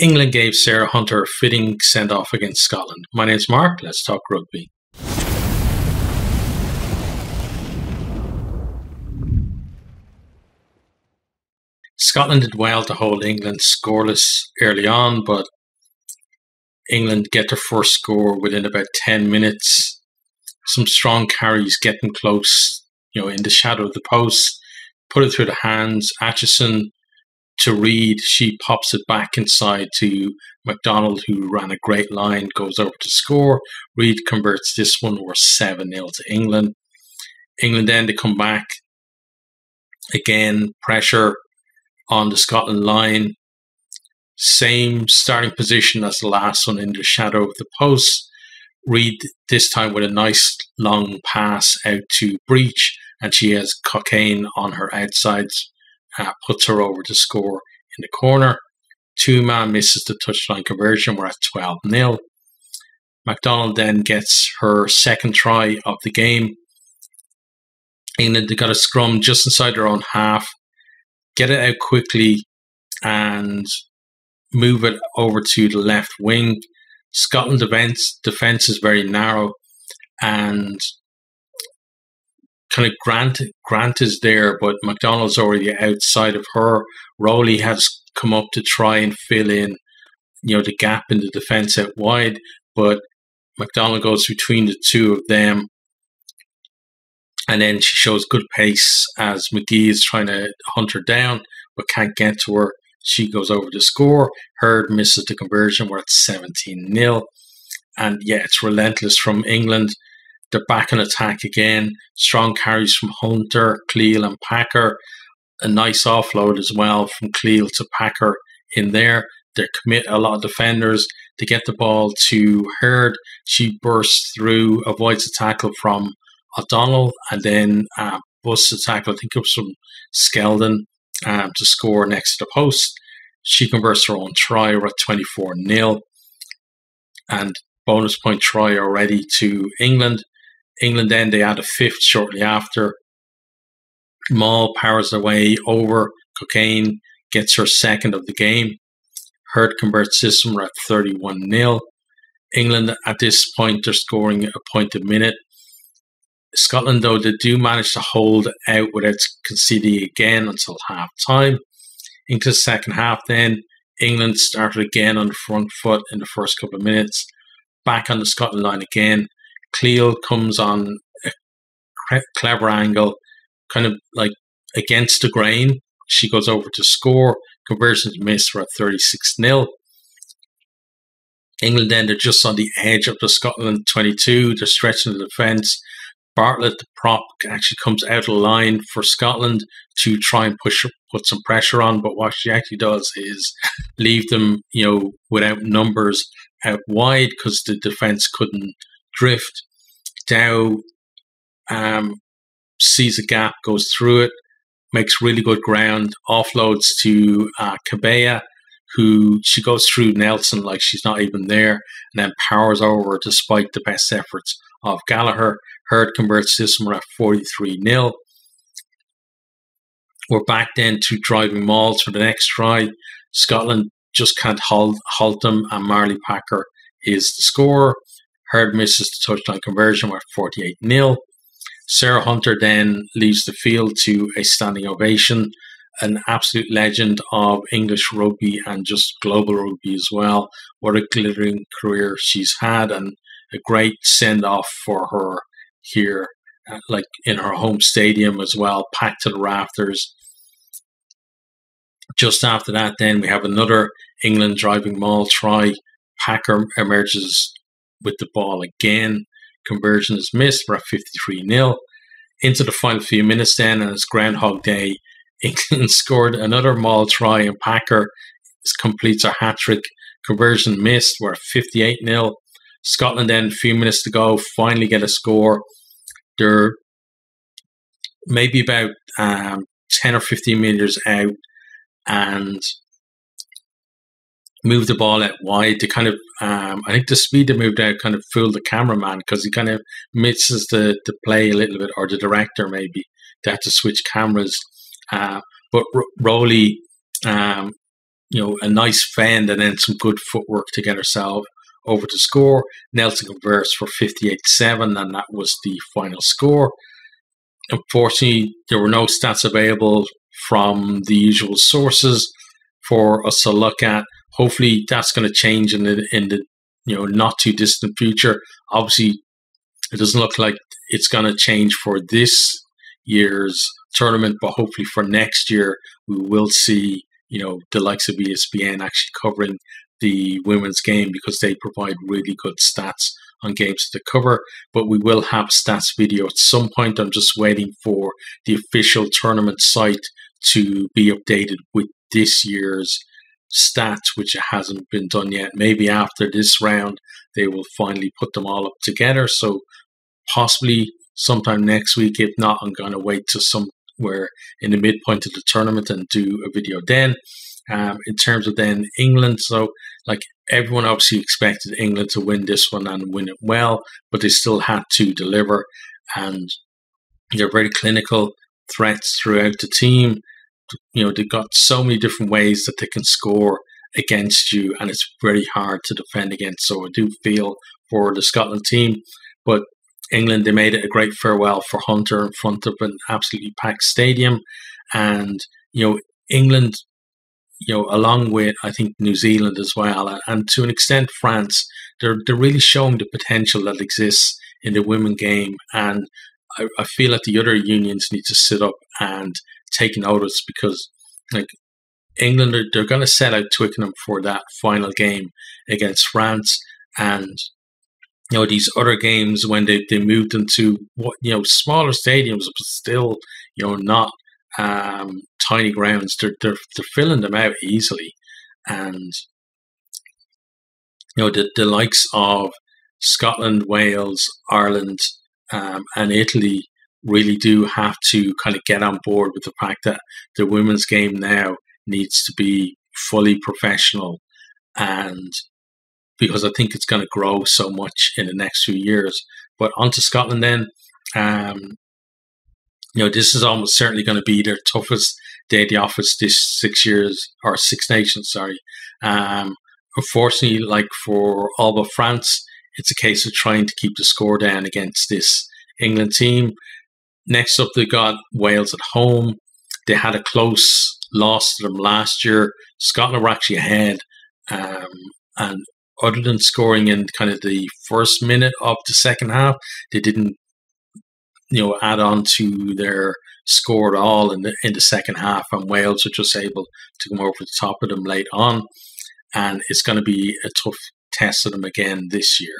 England gave Sarah Hunter a fitting send-off against Scotland. My name's Mark, let's talk rugby. Scotland did well to hold England scoreless early on, but England get their first score within about 10 minutes. Some strong carries, getting close, in the shadow of the post, put it through the hands. Aitchison to Reid, she pops it back inside to MacDonald, who ran a great line, goes over to score. Reid converts this one, we're 7-0 to England. England then to come back. Again, pressure on the Scotland line. Same starting position as the last one, in the shadow of the post. Reid this time with a nice long pass out to Breach, and she has Cockayne on her outsides, puts her over to score in the corner. Two-man misses the touchline conversion, we're at 12-0. MacDonald then gets her second try of the game. England, they got a scrum just inside their own half, get it out quickly and move it over to the left wing. Scotland defense is very narrow, and kind of Grant is there, but MacDonald's already outside of her. Rowley has come up to try and fill in, the gap in the defense out wide, but MacDonald goes between the two of them, and then she shows good pace as McGee is trying to hunt her down, but can't get to her. She goes over to score. Hurd misses the conversion. We're at 17-0. And yeah, it's relentless from England. They're back on attack again. Strong carries from Hunter, Cleal and Packer. A nice offload as well from Cleal to Packer in there. They commit a lot of defenders. They get the ball to Hurd. She bursts through, avoids a tackle from O'Donnell, and then busts a tackle, I think it was from Skeldon, to score next to the post. She converts her own try. We're at 24-0. And bonus point try already to England. England then, they add a fifth shortly after. Maul powers their way over. Cockayne gets her second of the game. Hurd converts this one. We're at 31-0. England, at this point, they're scoring a point a minute. Scotland, though, they do manage to hold out without conceding again until half-time. Into the second half then, England started again on the front foot in the first couple of minutes. Back on the Scotland line again. Cleal comes on a clever angle, kind of like against the grain. She goes over to score. Conversions missed. We're at 36-0. England then, they're just on the edge of the Scotland 22. They're stretching the defence. Bartlett, the prop, actually comes out of line for Scotland to try and put some pressure on, but what she actually does is leave them, without numbers out wide because the defence couldn't drift. Dow sees a gap, goes through it, makes really good ground, offloads to Cabea, who she goes through Nelson like she's not even there, and then powers over despite the best efforts of Gallagher. Hurd converts this one at 43-0. We're back then to driving mauls for the next try. Scotland just can't halt them, and Marley Packer is the scorer. Hurd misses the touchline conversion. We're at 48-0. Sarah Hunter then leaves the field to a standing ovation. An absolute legend of English rugby and just global rugby as well. What a glittering career she's had, and a great send-off for her here, like in her home stadium as well, packed to the rafters. Just after that, then we have another England driving maul try. Packer emerges with the ball again. Conversion is missed. We're at 53-0. Into the final few minutes then, and it's Groundhog Day. England scored another maul try, and Packer completes her hat-trick. Conversion missed. We're at 58-0. Scotland then, a few minutes to go, finally get a score. They're maybe about 10 or 15 metres out and move the ball out wide. They kind of, I think the speed they moved out kind of fooled the cameraman because he kind of misses the play a little bit, or the director maybe. They had to switch cameras. But Rowley a nice fend and then some good footwork to get herself over to score. Nelson converts for 58-7, and that was the final score. Unfortunately, there were no stats available from the usual sources for us to look at. Hopefully, that's going to change in the not too distant future. Obviously, it doesn't look like it's going to change for this year's tournament, but hopefully for next year, we will see the likes of ESPN actually covering the women's game, because they provide really good stats on games to cover. But we will have stats video at some point. I'm just waiting for the official tournament site to be updated with this year's stats, which hasn't been done yet. Maybe after this round, they will finally put them all up together. So possibly sometime next week. If not, I'm going to wait till somewhere in the midpoint of the tournament and do a video then. In terms of then England, so like everyone obviously expected England to win this one and win it well, but they still had to deliver, and they're very clinical threats throughout the team. They've got so many different ways that they can score against you, and it's very hard to defend against. So I do feel for the Scotland team, but England, they made it a great farewell for Hunter in front of an absolutely packed stadium, and England, along with I think New Zealand as well, and to an extent France, they're really showing the potential that exists in the women game, and I feel that the other unions need to sit up and take notice, because like England, they're going to set out Twickenham for that final game against France, and these other games when they moved them to smaller stadiums, but still not tiny grounds, they're filling them out easily, and the likes of Scotland, Wales, Ireland, and Italy really do have to kind of get on board with the fact that the women's game now needs to be fully professional, and because I think it's going to grow so much in the next few years. But on to Scotland then. This is almost certainly going to be their toughest day at the office this 6 years, or Six Nations, sorry. Unfortunately, like for all but France, it's a case of trying to keep the score down against this England team. Next up, they got Wales at home. They had a close loss to them last year. Scotland were actually ahead, and other than scoring in kind of the first minute of the second half, they didn't add on to their score at all in the second half, and Wales were just able to come over the top of them late on, and it's going to be a tough test of them again this year.